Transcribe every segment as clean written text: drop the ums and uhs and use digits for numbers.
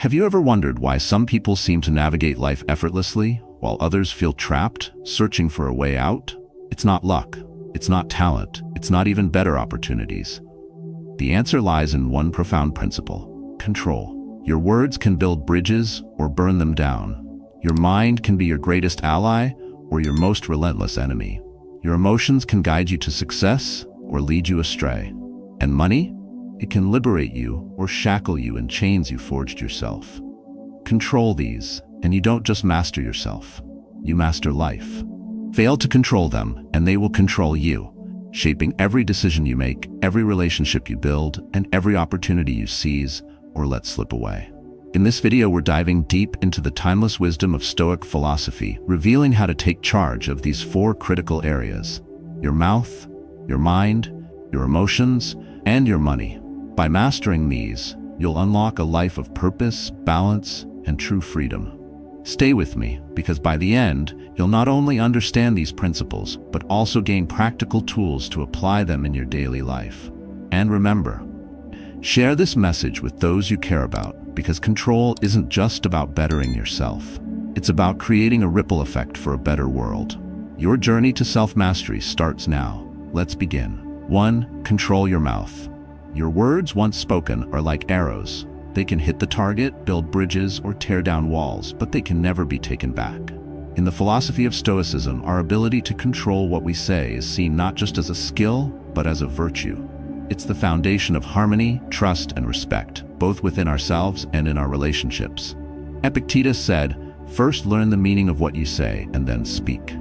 Have you ever wondered why some people seem to navigate life effortlessly, while others feel trapped, searching for a way out? It's not luck. It's not talent. It's not even better opportunities. The answer lies in one profound principle: control. Your words can build bridges or burn them down. Your mind can be your greatest ally or your most relentless enemy. Your emotions can guide you to success or lead you astray. And money? It can liberate you or shackle you in chains you forged yourself. Control these, and you don't just master yourself. You master life. Fail to control them, and they will control you, shaping every decision you make, every relationship you build, and every opportunity you seize or let slip away. In this video, we're diving deep into the timeless wisdom of Stoic philosophy, revealing how to take charge of these four critical areas: your mouth, your mind, your emotions, and your money. By mastering these, you'll unlock a life of purpose, balance, and true freedom. Stay with me, because by the end, you'll not only understand these principles, but also gain practical tools to apply them in your daily life. And remember, share this message with those you care about, because control isn't just about bettering yourself. It's about creating a ripple effect for a better world. Your journey to self-mastery starts now. Let's begin. 1. Control your mouth. Your words, once spoken, are like arrows. They can hit the target, build bridges, or tear down walls, but they can never be taken back. In the philosophy of Stoicism, our ability to control what we say is seen not just as a skill, but as a virtue. It's the foundation of harmony, trust, and respect, both within ourselves and in our relationships. Epictetus said, "First learn the meaning of what you say, and then speak."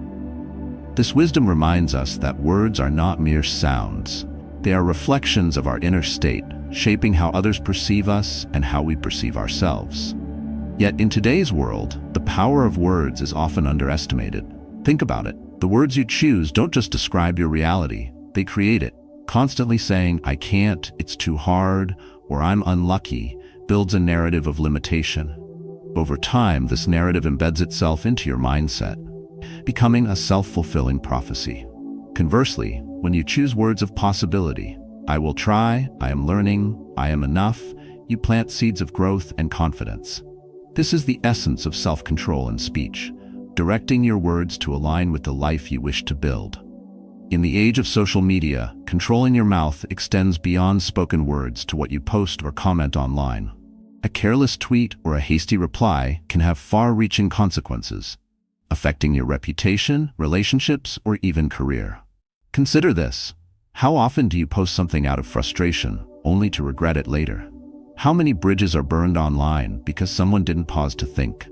This wisdom reminds us that words are not mere sounds. They are reflections of our inner state, shaping how others perceive us and how we perceive ourselves. Yet in today's world, the power of words is often underestimated. Think about it. The words you choose don't just describe your reality, they create it. Constantly saying, "I can't," "it's too hard," or "I'm unlucky," builds a narrative of limitation. Over time, this narrative embeds itself into your mindset, becoming a self-fulfilling prophecy. Conversely, when you choose words of possibility, "I will try," "I am learning," "I am enough," you plant seeds of growth and confidence. This is the essence of self-control in speech, directing your words to align with the life you wish to build. In the age of social media, controlling your mouth extends beyond spoken words to what you post or comment online. A careless tweet or a hasty reply can have far-reaching consequences, affecting your reputation, relationships, or even career. Consider this. How often do you post something out of frustration, only to regret it later? How many bridges are burned online because someone didn't pause to think?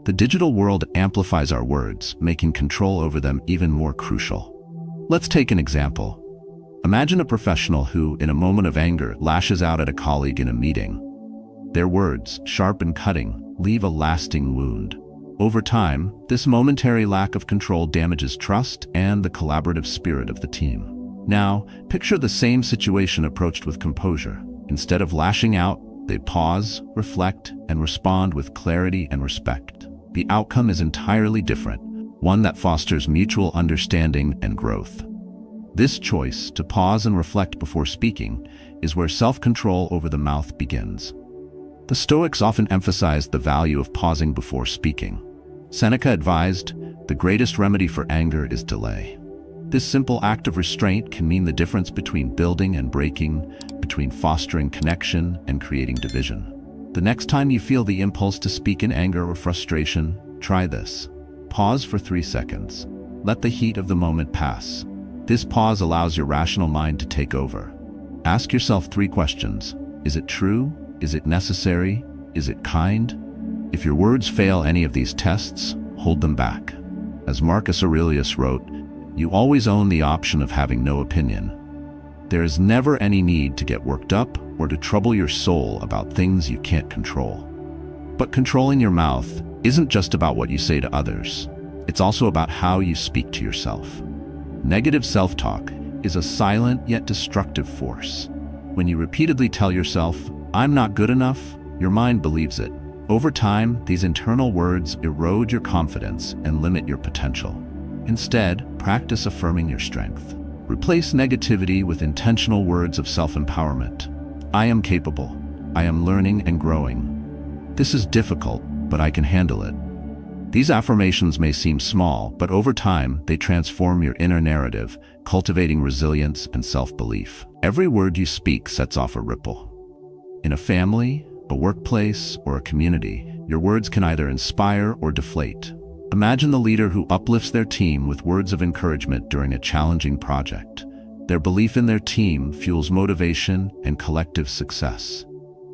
The digital world amplifies our words, making control over them even more crucial. Let's take an example. Imagine a professional who, in a moment of anger, lashes out at a colleague in a meeting. Their words, sharp and cutting, leave a lasting wound. Over time, this momentary lack of control damages trust and the collaborative spirit of the team. Now, picture the same situation approached with composure. Instead of lashing out, they pause, reflect, and respond with clarity and respect. The outcome is entirely different, one that fosters mutual understanding and growth. This choice to pause and reflect before speaking is where self-control over the mouth begins. The Stoics often emphasized the value of pausing before speaking. Seneca advised, "The greatest remedy for anger is delay." This simple act of restraint can mean the difference between building and breaking, between fostering connection and creating division. The next time you feel the impulse to speak in anger or frustration, try this. Pause for 3 seconds. Let the heat of the moment pass. This pause allows your rational mind to take over. Ask yourself 3 questions. Is it true? Is it necessary? Is it kind? If your words fail any of these tests, hold them back. As Marcus Aurelius wrote, "You always own the option of having no opinion." There is never any need to get worked up or to trouble your soul about things you can't control. But controlling your mouth isn't just about what you say to others. It's also about how you speak to yourself. Negative self-talk is a silent yet destructive force. When you repeatedly tell yourself, "I'm not good enough," your mind believes it. Over time, these internal words erode your confidence and limit your potential. Instead, practice affirming your strength. Replace negativity with intentional words of self-empowerment. "I am capable. I am learning and growing." This is difficult, but I can handle it. These affirmations may seem small, but over time, they transform your inner narrative, cultivating resilience and self-belief. Every word you speak sets off a ripple. In a family, a workplace, or a community, your words can either inspire or deflate. Imagine the leader who uplifts their team with words of encouragement during a challenging project. Their belief in their team fuels motivation and collective success.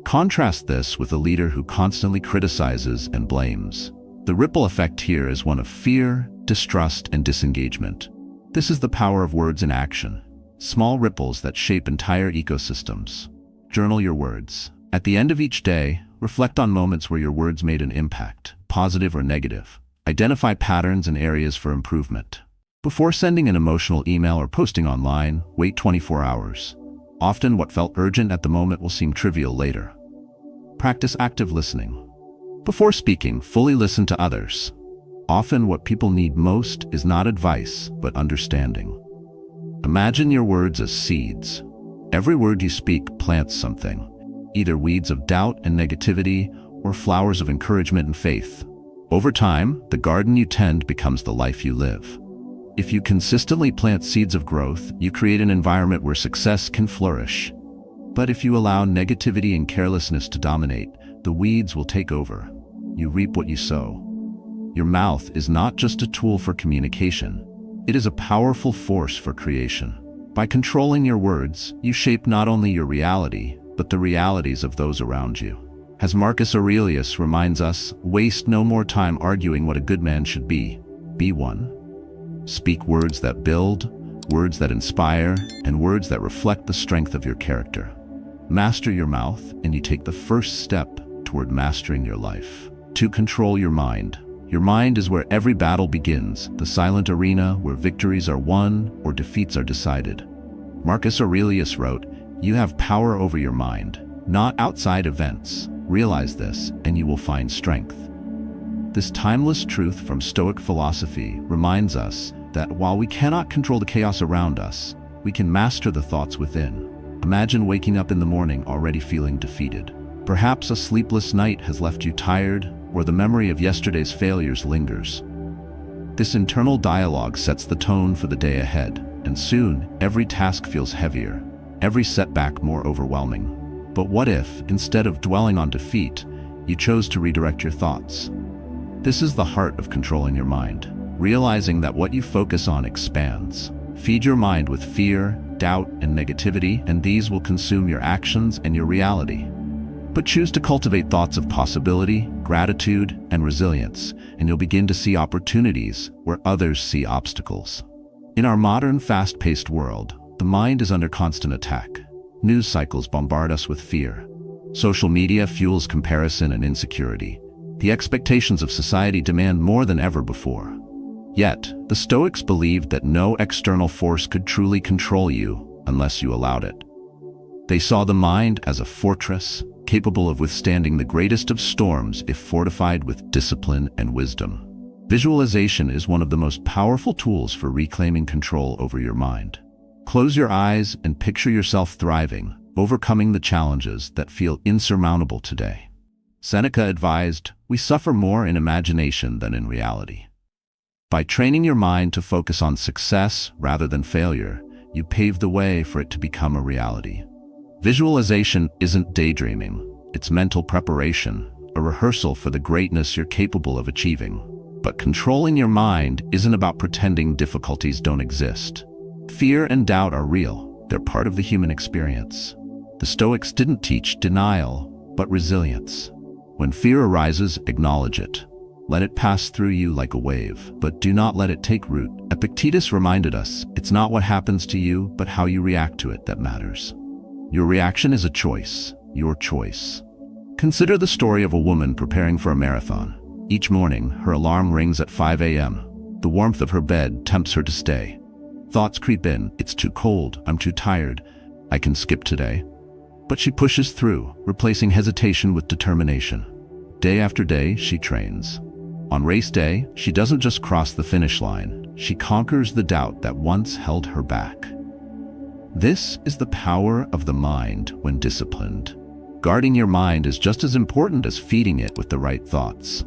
Contrast this with a leader who constantly criticizes and blames. The ripple effect here is one of fear, distrust, and disengagement. This is the power of words in action. Small ripples that shape entire ecosystems. Journal your words. At the end of each day, reflect on moments where your words made an impact, positive or negative. Identify patterns and areas for improvement. Before sending an emotional email or posting online, wait 24 hours. Often what felt urgent at the moment will seem trivial later. Practice active listening. Before speaking, fully listen to others. Often what people need most is not advice, but understanding. Imagine your words as seeds. Every word you speak plants something, either weeds of doubt and negativity or flowers of encouragement and faith. Over time, the garden you tend becomes the life you live. If you consistently plant seeds of growth, you create an environment where success can flourish. But if you allow negativity and carelessness to dominate, the weeds will take over. You reap what you sow. Your mouth is not just a tool for communication. It is a powerful force for creation. By controlling your words, you shape not only your reality, but the realities of those around you. As Marcus Aurelius reminds us, waste no more time arguing what a good man should be. Be one. Speak words that build, words that inspire, and words that reflect the strength of your character. Master your mouth, and you take the first step toward mastering your life. To control your mind. Your mind is where every battle begins, the silent arena where victories are won or defeats are decided. Marcus Aurelius wrote, "You have power over your mind, not outside events. Realize this, and you will find strength." This timeless truth from Stoic philosophy reminds us that while we cannot control the chaos around us, we can master the thoughts within. Imagine waking up in the morning already feeling defeated. Perhaps a sleepless night has left you tired, or the memory of yesterday's failures lingers. This internal dialogue sets the tone for the day ahead, and soon every task feels heavier, every setback more overwhelming. But what if, instead of dwelling on defeat, you chose to redirect your thoughts? This is the heart of controlling your mind, realizing that what you focus on expands. Feed your mind with fear, doubt, and negativity, and these will consume your actions and your reality. But choose to cultivate thoughts of possibility, gratitude, and resilience, and you'll begin to see opportunities where others see obstacles. In our modern, fast-paced world, the mind is under constant attack. News cycles bombard us with fear. Social media fuels comparison and insecurity. The expectations of society demand more than ever before. Yet, the Stoics believed that no external force could truly control you unless you allowed it. They saw the mind as a fortress, capable of withstanding the greatest of storms if fortified with discipline and wisdom. Visualization is one of the most powerful tools for reclaiming control over your mind. Close your eyes and picture yourself thriving, overcoming the challenges that feel insurmountable today. Seneca advised, "We suffer more in imagination than in reality." By training your mind to focus on success rather than failure, you pave the way for it to become a reality. Visualization isn't daydreaming, it's mental preparation, a rehearsal for the greatness you're capable of achieving. But controlling your mind isn't about pretending difficulties don't exist. Fear and doubt are real, they're part of the human experience. The Stoics didn't teach denial, but resilience. When fear arises, acknowledge it. Let it pass through you like a wave, but do not let it take root. Epictetus reminded us, it's not what happens to you, but how you react to it that matters. Your reaction is a choice, your choice. Consider the story of a woman preparing for a marathon. Each morning, her alarm rings at 5 a.m. The warmth of her bed tempts her to stay. Thoughts creep in, it's too cold, I'm too tired, I can skip today. But she pushes through, replacing hesitation with determination. Day after day, she trains. On race day, she doesn't just cross the finish line, she conquers the doubt that once held her back. This is the power of the mind when disciplined. Guarding your mind is just as important as feeding it with the right thoughts.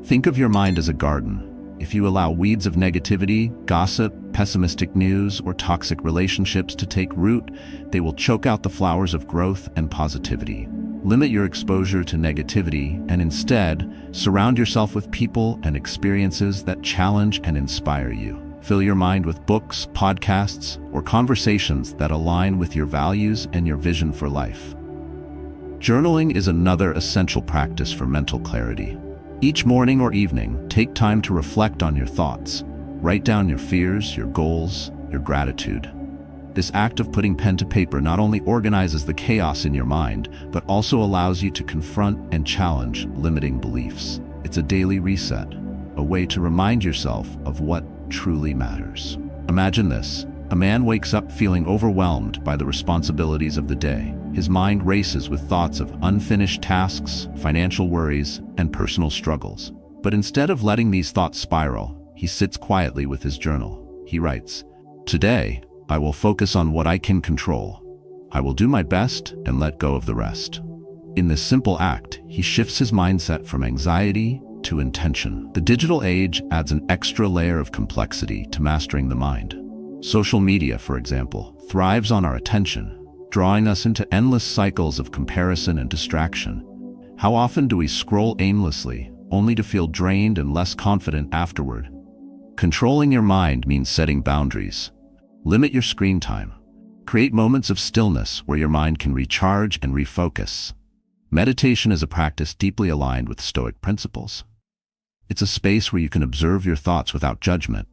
Think of your mind as a garden. If you allow weeds of negativity, gossip, pessimistic news, or toxic relationships to take root, they will choke out the flowers of growth and positivity. Limit your exposure to negativity and instead, surround yourself with people and experiences that challenge and inspire you. Fill your mind with books, podcasts, or conversations that align with your values and your vision for life. Journaling is another essential practice for mental clarity. Each morning or evening, take time to reflect on your thoughts. Write down your fears, your goals, your gratitude. This act of putting pen to paper not only organizes the chaos in your mind, but also allows you to confront and challenge limiting beliefs. It's a daily reset, a way to remind yourself of what truly matters. Imagine this. A man wakes up feeling overwhelmed by the responsibilities of the day. His mind races with thoughts of unfinished tasks, financial worries, and personal struggles. But instead of letting these thoughts spiral, he sits quietly with his journal. He writes, "Today, I will focus on what I can control. I will do my best and let go of the rest." In this simple act, he shifts his mindset from anxiety to intention. The digital age adds an extra layer of complexity to mastering the mind. Social media, for example, thrives on our attention, drawing us into endless cycles of comparison and distraction. How often do we scroll aimlessly, only to feel drained and less confident afterward? Controlling your mind means setting boundaries. Limit your screen time. Create moments of stillness where your mind can recharge and refocus. Meditation is a practice deeply aligned with Stoic principles. It's a space where you can observe your thoughts without judgment,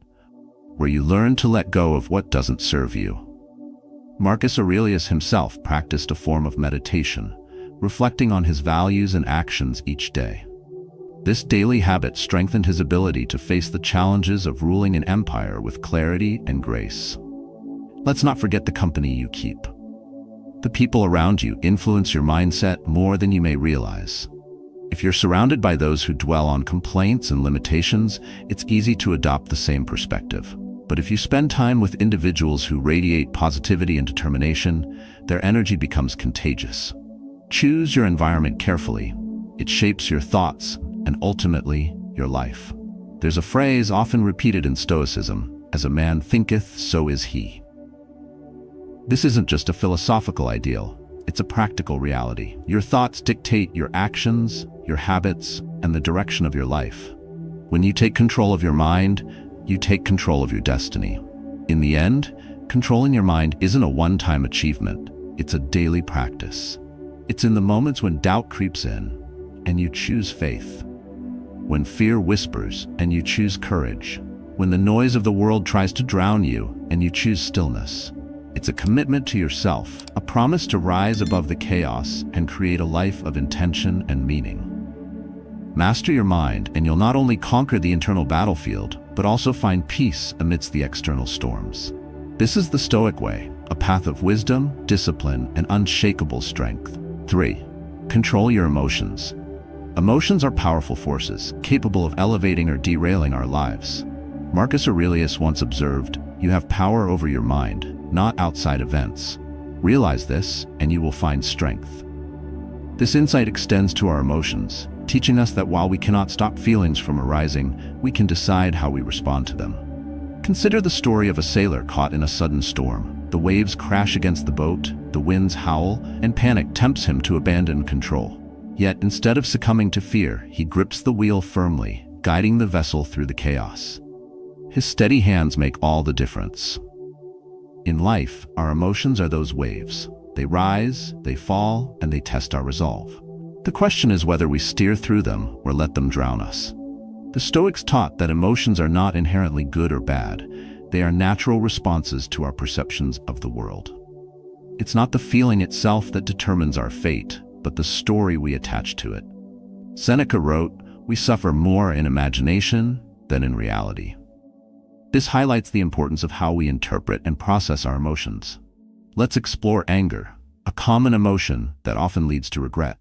where you learn to let go of what doesn't serve you. Marcus Aurelius himself practiced a form of meditation, reflecting on his values and actions each day. This daily habit strengthened his ability to face the challenges of ruling an empire with clarity and grace. Let's not forget the company you keep. The people around you influence your mindset more than you may realize. If you're surrounded by those who dwell on complaints and limitations, it's easy to adopt the same perspective. But if you spend time with individuals who radiate positivity and determination, their energy becomes contagious. Choose your environment carefully. It shapes your thoughts and ultimately your life. There's a phrase often repeated in Stoicism, "As a man thinketh, so is he." This isn't just a philosophical ideal, it's a practical reality. Your thoughts dictate your actions, your habits, and the direction of your life. When you take control of your mind, you take control of your destiny. In the end, controlling your mind isn't a one-time achievement, it's a daily practice. It's in the moments when doubt creeps in, and you choose faith. When fear whispers, and you choose courage. When the noise of the world tries to drown you, and you choose stillness. It's a commitment to yourself, a promise to rise above the chaos and create a life of intention and meaning. Master your mind, and you'll not only conquer the internal battlefield, but also find peace amidst the external storms. This is the Stoic way, a path of wisdom, discipline, and unshakable strength. 3. Control your emotions. Emotions are powerful forces, capable of elevating or derailing our lives. Marcus Aurelius once observed, "You have power over your mind, not outside events. Realize this, and you will find strength." This insight extends to our emotions, teaching us that while we cannot stop feelings from arising, we can decide how we respond to them. Consider the story of a sailor caught in a sudden storm. The waves crash against the boat, the winds howl, and panic tempts him to abandon control. Yet instead of succumbing to fear, he grips the wheel firmly, guiding the vessel through the chaos. His steady hands make all the difference. In life, our emotions are those waves. They rise, they fall, and they test our resolve. The question is whether we steer through them or let them drown us. The Stoics taught that emotions are not inherently good or bad. They are natural responses to our perceptions of the world. It's not the feeling itself that determines our fate, but the story we attach to it. Seneca wrote, "We suffer more in imagination than in reality." This highlights the importance of how we interpret and process our emotions. Let's explore anger, a common emotion that often leads to regret.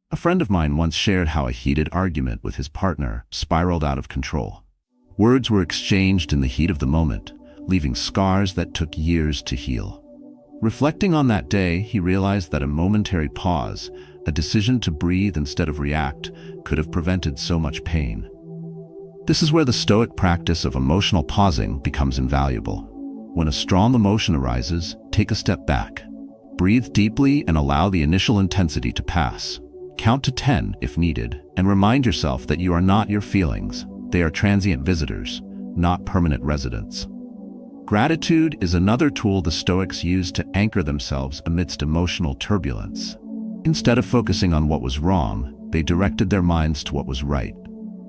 A friend of mine once shared how a heated argument with his partner spiraled out of control. Words were exchanged in the heat of the moment, leaving scars that took years to heal. Reflecting on that day, he realized that a momentary pause, a decision to breathe instead of react, could have prevented so much pain. This is where the Stoic practice of emotional pausing becomes invaluable. When a strong emotion arises, take a step back. Breathe deeply and allow the initial intensity to pass. Count to 10 if needed, and remind yourself that you are not your feelings. They are transient visitors, not permanent residents. Gratitude is another tool the Stoics used to anchor themselves amidst emotional turbulence. Instead of focusing on what was wrong, they directed their minds to what was right.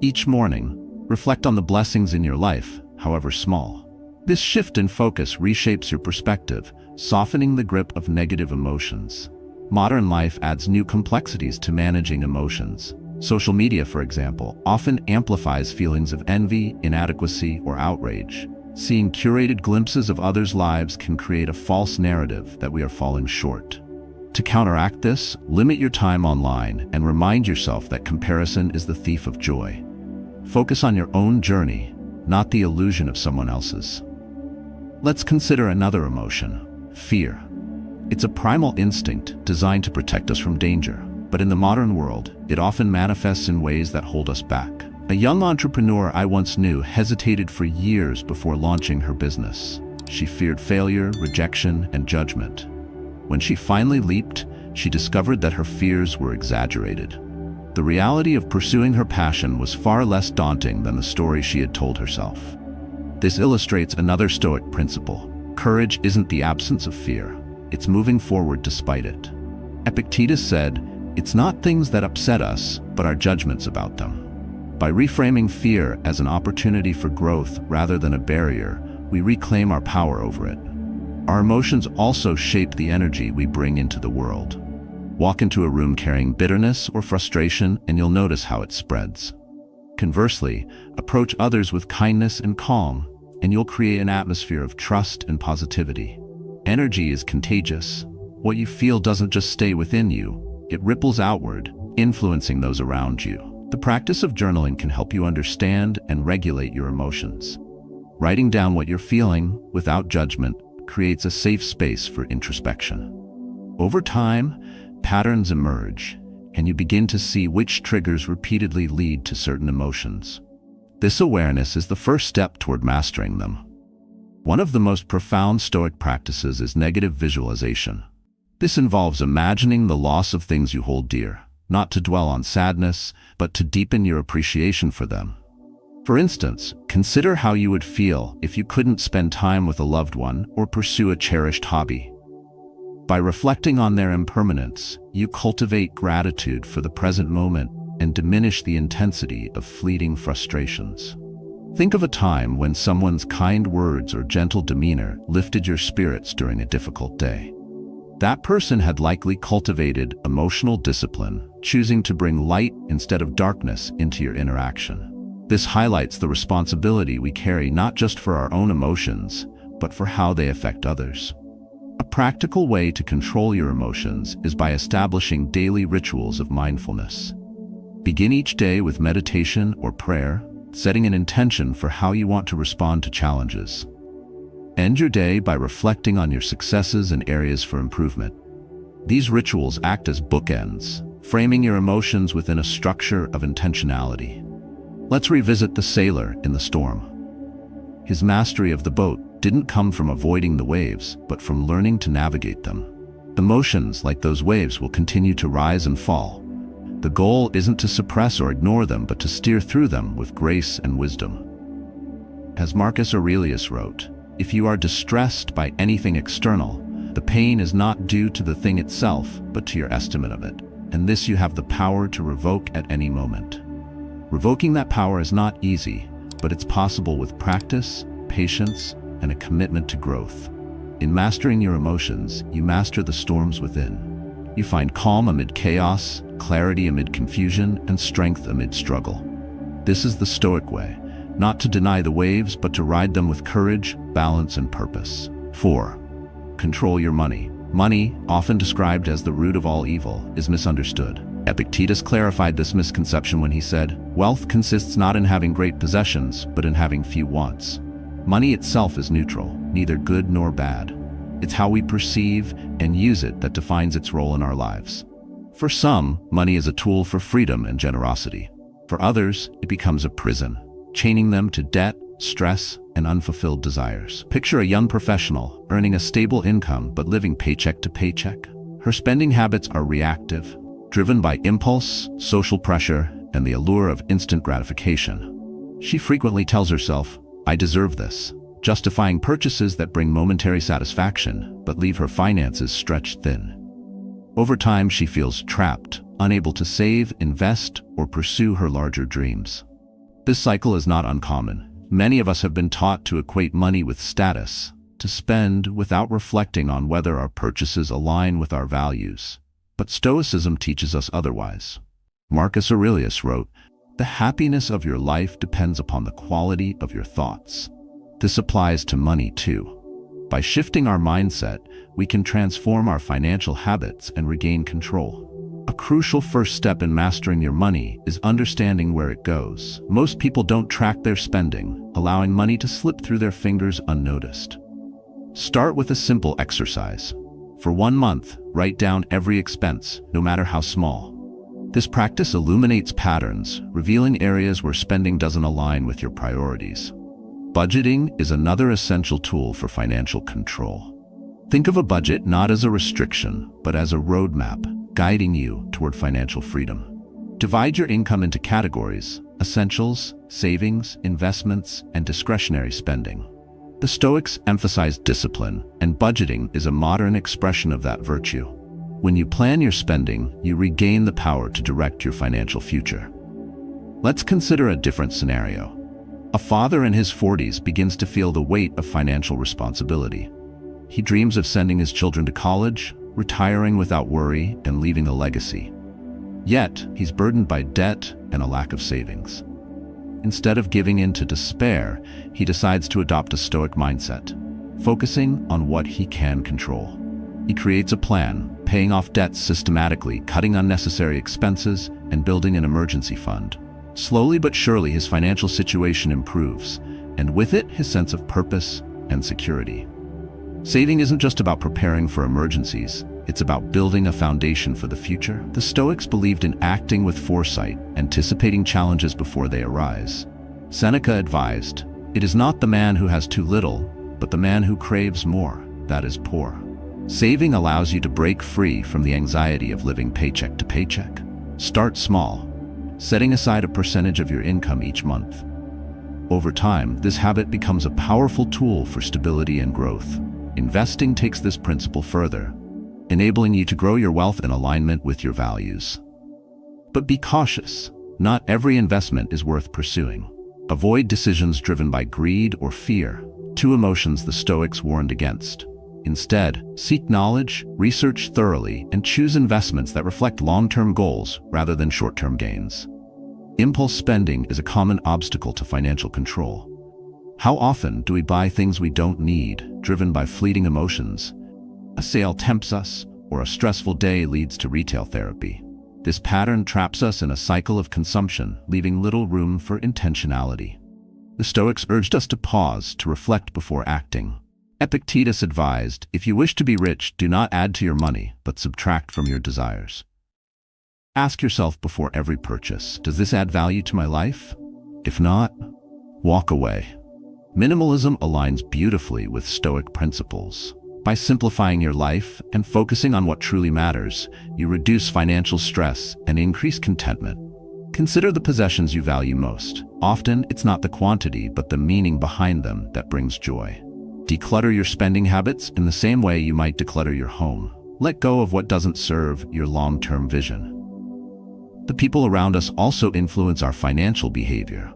Each morning, reflect on the blessings in your life, however small. This shift in focus reshapes your perspective, softening the grip of negative emotions. Modern life adds new complexities to managing emotions. Social media, for example, often amplifies feelings of envy, inadequacy, or outrage. Seeing curated glimpses of others' lives can create a false narrative that we are falling short. To counteract this, limit your time online and remind yourself that comparison is the thief of joy. Focus on your own journey, not the illusion of someone else's. Let's consider another emotion, fear. It's a primal instinct designed to protect us from danger, but in the modern world, it often manifests in ways that hold us back. A young entrepreneur I once knew hesitated for years before launching her business. She feared failure, rejection, and judgment. When she finally leaped, she discovered that her fears were exaggerated. The reality of pursuing her passion was far less daunting than the story she had told herself. This illustrates another Stoic principle. Courage isn't the absence of fear, it's moving forward despite it. Epictetus said, "It's not things that upset us, but our judgments about them." By reframing fear as an opportunity for growth rather than a barrier, we reclaim our power over it. Our emotions also shape the energy we bring into the world. Walk into a room carrying bitterness or frustration and you'll notice how it spreads. Conversely, approach others with kindness and calm, and you'll create an atmosphere of trust and positivity. Energy is contagious. What you feel doesn't just stay within you, it ripples outward, influencing those around you. The practice of journaling can help you understand and regulate your emotions. Writing down what you're feeling, without judgment, creates a safe space for introspection. Over time, patterns emerge, and you begin to see which triggers repeatedly lead to certain emotions. This awareness is the first step toward mastering them. One of the most profound Stoic practices is negative visualization. This involves imagining the loss of things you hold dear, not to dwell on sadness, but to deepen your appreciation for them. For instance, consider how you would feel if you couldn't spend time with a loved one or pursue a cherished hobby. By reflecting on their impermanence, you cultivate gratitude for the present moment and diminish the intensity of fleeting frustrations. Think of a time when someone's kind words or gentle demeanor lifted your spirits during a difficult day. That person had likely cultivated emotional discipline, choosing to bring light instead of darkness into your interaction. This highlights the responsibility we carry not just for our own emotions, but for how they affect others. A practical way to control your emotions is by establishing daily rituals of mindfulness. Begin each day with meditation or prayer, setting an intention for how you want to respond to challenges. End your day by reflecting on your successes and areas for improvement. These rituals act as bookends, framing your emotions within a structure of intentionality. Let's revisit the sailor in the storm. His mastery of the boat didn't come from avoiding the waves, but from learning to navigate them. Emotions like those waves will continue to rise and fall. The goal isn't to suppress or ignore them, but to steer through them with grace and wisdom. As Marcus Aurelius wrote, "If you are distressed by anything external, the pain is not due to the thing itself, but to your estimate of it, and this you have the power to revoke at any moment." Revoking that power is not easy, but it's possible with practice, patience, and a commitment to growth. In mastering your emotions, you master the storms within. You find calm amid chaos, clarity amid confusion, and strength amid struggle. This is the Stoic way, not to deny the waves, but to ride them with courage, balance, and purpose. 4. Control your money. Money, often described as the root of all evil, is misunderstood. Epictetus clarified this misconception when he said, "Wealth consists not in having great possessions, but in having few wants." Money itself is neutral, neither good nor bad. It's how we perceive and use it that defines its role in our lives. For some, money is a tool for freedom and generosity. For others, it becomes a prison, chaining them to debt, stress, and unfulfilled desires. Picture a young professional earning a stable income but living paycheck to paycheck. Her spending habits are reactive, driven by impulse, social pressure, and the allure of instant gratification. She frequently tells herself, "I deserve this," justifying purchases that bring momentary satisfaction but leave her finances stretched thin. Over time, she feels trapped, unable to save, invest, or pursue her larger dreams. This cycle is not uncommon. Many of us have been taught to equate money with status, to spend without reflecting on whether our purchases align with our values. But Stoicism teaches us otherwise. Marcus Aurelius wrote, "The happiness of your life depends upon the quality of your thoughts." This applies to money too. By shifting our mindset, we can transform our financial habits and regain control. A crucial first step in mastering your money is understanding where it goes. Most people don't track their spending, allowing money to slip through their fingers unnoticed. Start with a simple exercise. For 1 month, write down every expense, no matter how small. This practice illuminates patterns, revealing areas where spending doesn't align with your priorities. Budgeting is another essential tool for financial control. Think of a budget not as a restriction, but as a roadmap, guiding you toward financial freedom. Divide your income into categories: essentials, savings, investments, and discretionary spending. The Stoics emphasize discipline, and budgeting is a modern expression of that virtue. When you plan your spending, you regain the power to direct your financial future. Let's consider a different scenario. A father in his 40s begins to feel the weight of financial responsibility. He dreams of sending his children to college, retiring without worry, and leaving a legacy. Yet, he's burdened by debt and a lack of savings. Instead of giving in to despair, he decides to adopt a Stoic mindset, focusing on what he can control. He creates a plan, paying off debts systematically, cutting unnecessary expenses, and building an emergency fund. Slowly but surely, his financial situation improves, and with it, his sense of purpose and security. Saving isn't just about preparing for emergencies, it's about building a foundation for the future. The Stoics believed in acting with foresight, anticipating challenges before they arise. Seneca advised, "It is not the man who has too little, but the man who craves more, that is poor." Saving allows you to break free from the anxiety of living paycheck to paycheck. Start small, setting aside a percentage of your income each month. Over time, this habit becomes a powerful tool for stability and growth. Investing takes this principle further, enabling you to grow your wealth in alignment with your values. But be cautious. Not every investment is worth pursuing. Avoid decisions driven by greed or fear, two emotions the Stoics warned against. Instead, seek knowledge, research thoroughly, and choose investments that reflect long-term goals rather than short-term gains. Impulse spending is a common obstacle to financial control. How often do we buy things we don't need, driven by fleeting emotions? A sale tempts us, or a stressful day leads to retail therapy. This pattern traps us in a cycle of consumption, leaving little room for intentionality. The Stoics urged us to pause, to reflect before acting. Epictetus advised, "If you wish to be rich, do not add to your money, but subtract from your desires." Ask yourself before every purchase, does this add value to my life? If not, walk away. Minimalism aligns beautifully with Stoic principles. By simplifying your life and focusing on what truly matters, you reduce financial stress and increase contentment. Consider the possessions you value most. Often, it's not the quantity, but the meaning behind them that brings joy. Declutter your spending habits in the same way you might declutter your home. Let go of what doesn't serve your long-term vision. The people around us also influence our financial behavior.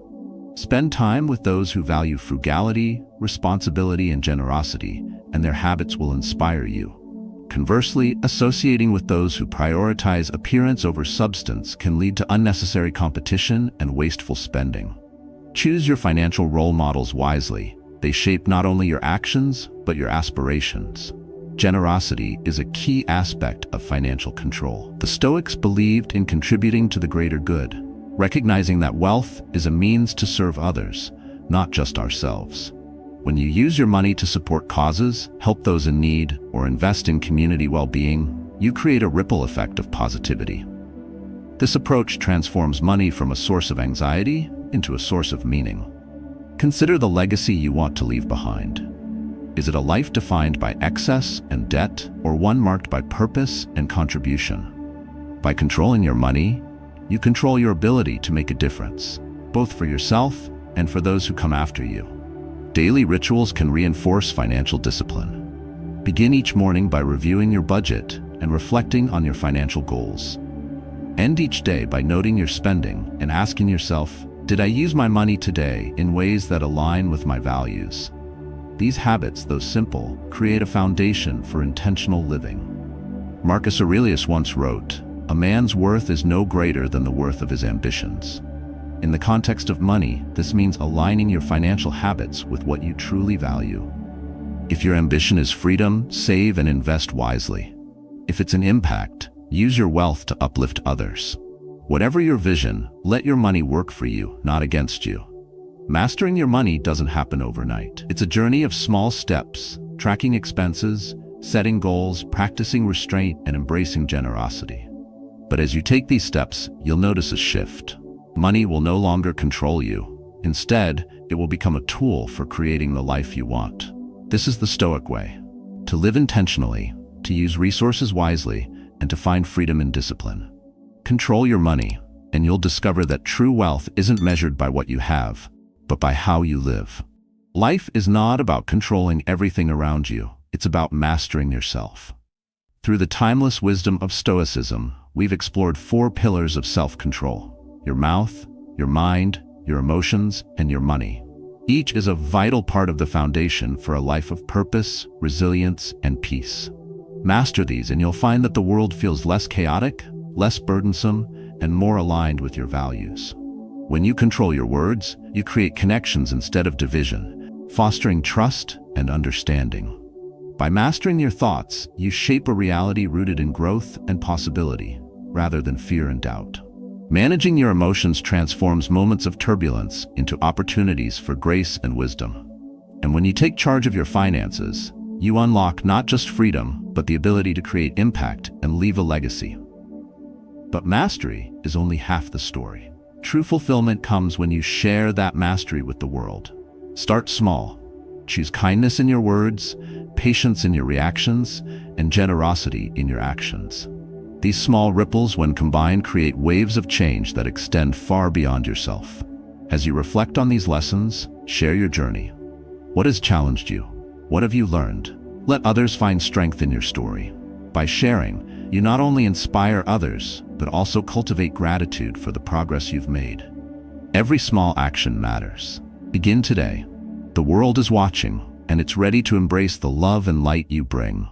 Spend time with those who value frugality, responsibility, and generosity, and their habits will inspire you. Conversely, associating with those who prioritize appearance over substance can lead to unnecessary competition and wasteful spending. Choose your financial role models wisely. They shape not only your actions, but your aspirations. Generosity is a key aspect of financial control. The Stoics believed in contributing to the greater good, recognizing that wealth is a means to serve others, not just ourselves. When you use your money to support causes, help those in need, or invest in community well-being, you create a ripple effect of positivity. This approach transforms money from a source of anxiety into a source of meaning. Consider the legacy you want to leave behind. Is it a life defined by excess and debt, or one marked by purpose and contribution? By controlling your money, you control your ability to make a difference, both for yourself and for those who come after you. Daily rituals can reinforce financial discipline. Begin each morning by reviewing your budget and reflecting on your financial goals. End each day by noting your spending and asking yourself, did I use my money today in ways that align with my values? These habits, though simple, create a foundation for intentional living. Marcus Aurelius once wrote, "A man's worth is no greater than the worth of his ambitions." In the context of money, this means aligning your financial habits with what you truly value. If your ambition is freedom, save and invest wisely. If it's an impact, use your wealth to uplift others. Whatever your vision, let your money work for you, not against you. Mastering your money doesn't happen overnight. It's a journey of small steps, tracking expenses, setting goals, practicing restraint, and embracing generosity. But as you take these steps, you'll notice a shift. Money will no longer control you. Instead, it will become a tool for creating the life you want. This is the Stoic way: to live intentionally, to use resources wisely, and to find freedom in discipline. Control your money, and you'll discover that true wealth isn't measured by what you have, but by how you live. Life is not about controlling everything around you. It's about mastering yourself. Through the timeless wisdom of Stoicism, we've explored 4 pillars of self-control: your mouth, your mind, your emotions, and your money. Each is a vital part of the foundation for a life of purpose, resilience, and peace. Master these and you'll find that the world feels less chaotic, less burdensome, and more aligned with your values. When you control your words, you create connections instead of division, fostering trust and understanding. By mastering your thoughts, you shape a reality rooted in growth and possibility, rather than fear and doubt. Managing your emotions transforms moments of turbulence into opportunities for grace and wisdom. And when you take charge of your finances, you unlock not just freedom, but the ability to create impact and leave a legacy. But mastery is only half the story. True fulfillment comes when you share that mastery with the world. Start small. Choose kindness in your words, patience in your reactions, and generosity in your actions. These small ripples, when combined, create waves of change that extend far beyond yourself. As you reflect on these lessons, share your journey. What has challenged you? What have you learned? Let others find strength in your story. By sharing, you not only inspire others, but also cultivate gratitude for the progress you've made. Every small action matters. Begin today. The world is watching, and it's ready to embrace the love and light you bring.